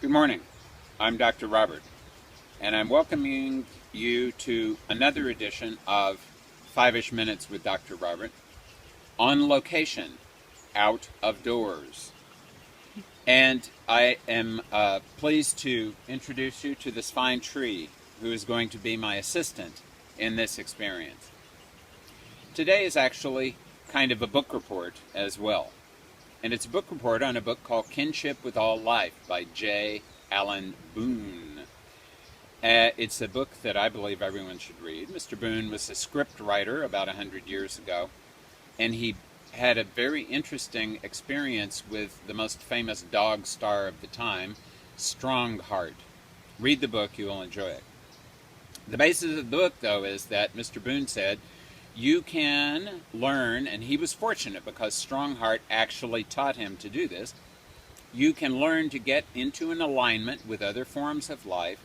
Good morning. I'm Dr. Robert, and I'm welcoming you to another edition of 5-ish Minutes with Dr. Robert, on location, out of doors. And I am pleased to introduce you to this fine tree who is going to be my assistant in this experience. Today is actually kind of a book report as well. And it's a book report on a book called Kinship with All Life by J. Allen Boone. It's a book that I believe everyone should read. Mr. Boone was a script writer about 100 years ago, and he had a very interesting experience with the most famous dog star of the time, Strongheart. Read the book, you will enjoy it. The basis of the book, though, is that Mr. Boone said, you can learn, and he was fortunate because Strongheart actually taught him to do this, you can learn to get into an alignment with other forms of life,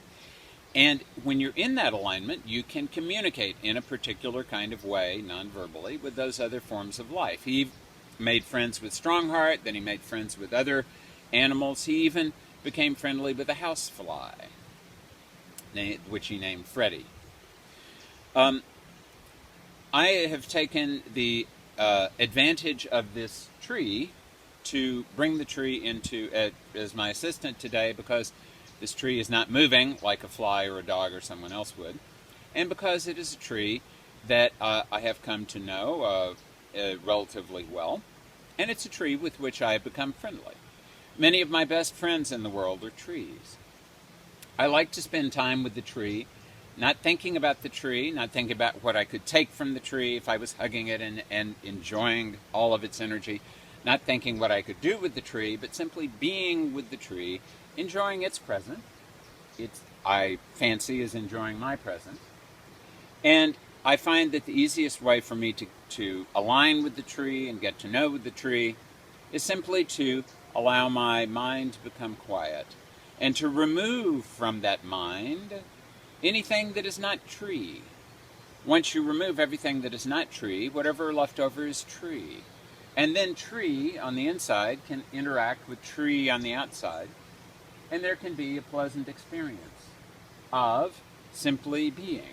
and when you're in that alignment, you can communicate in a particular kind of way, non-verbally, with those other forms of life. He made friends with Strongheart, then he made friends with other animals. He even became friendly with a housefly, which he named Freddie. I have taken the advantage of this tree to bring the tree into as my assistant today, because this tree is not moving like a fly or a dog or someone else would, and because it is a tree that I have come to know relatively well, and it's a tree with which I have become friendly. Many of my best friends in the world are trees. I like to spend time with the tree, not thinking about the tree, not thinking about what I could take from the tree if I was hugging it and enjoying all of its energy, not thinking what I could do with the tree, but simply being with the tree, enjoying its presence. I fancy is enjoying my presence. And I find that the easiest way for me to align with the tree and get to know the tree is simply to allow my mind to become quiet and to remove from that mind anything that is not tree. Once you remove everything that is not tree, whatever left over is tree. And then tree on the inside can interact with tree on the outside, and there can be a pleasant experience of simply being.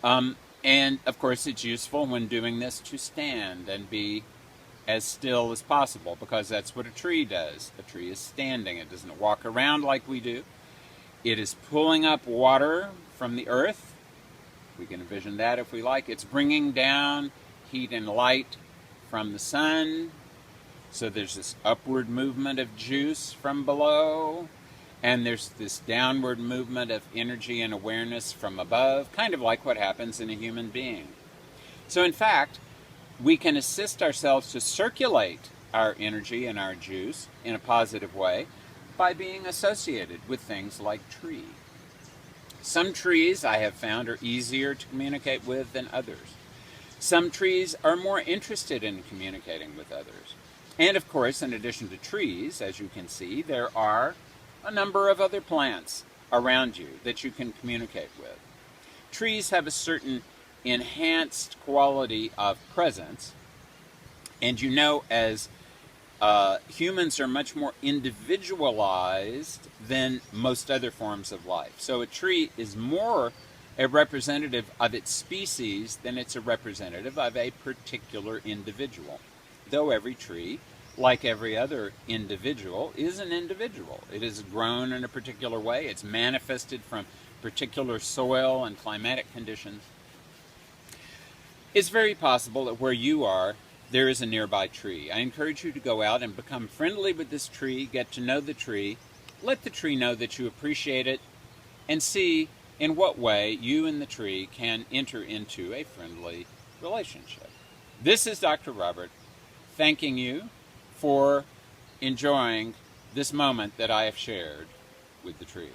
And of course it's useful when doing this to stand and be as still as possible, because that's what a tree does. A tree is standing. It doesn't walk around like we do. It is pulling up water from the earth. We can envision that if we like. It's bringing down heat and light from the sun. So there's this upward movement of juice from below, and there's this downward movement of energy and awareness from above, kind of like what happens in a human being. So in fact, we can assist ourselves to circulate our energy and our juice in a positive way by being associated with things like tree. Some trees I have found are easier to communicate with than others. Some trees are more interested in communicating with others. And of course, in addition to trees, as you can see, there are a number of other plants around you that you can communicate with. Trees have a certain enhanced quality of presence, and you know, as humans are much more individualized than most other forms of life. So a tree is more a representative of its species than it's a representative of a particular individual. Though every tree, like every other individual, is an individual. It is grown in a particular way. It's manifested from particular soil and climatic conditions. It's very possible that where you are, there is a nearby tree. I encourage you to go out and become friendly with this tree, get to know the tree, let the tree know that you appreciate it, and see in what way you and the tree can enter into a friendly relationship. This is Dr. Robert, thanking you for enjoying this moment that I have shared with the tree.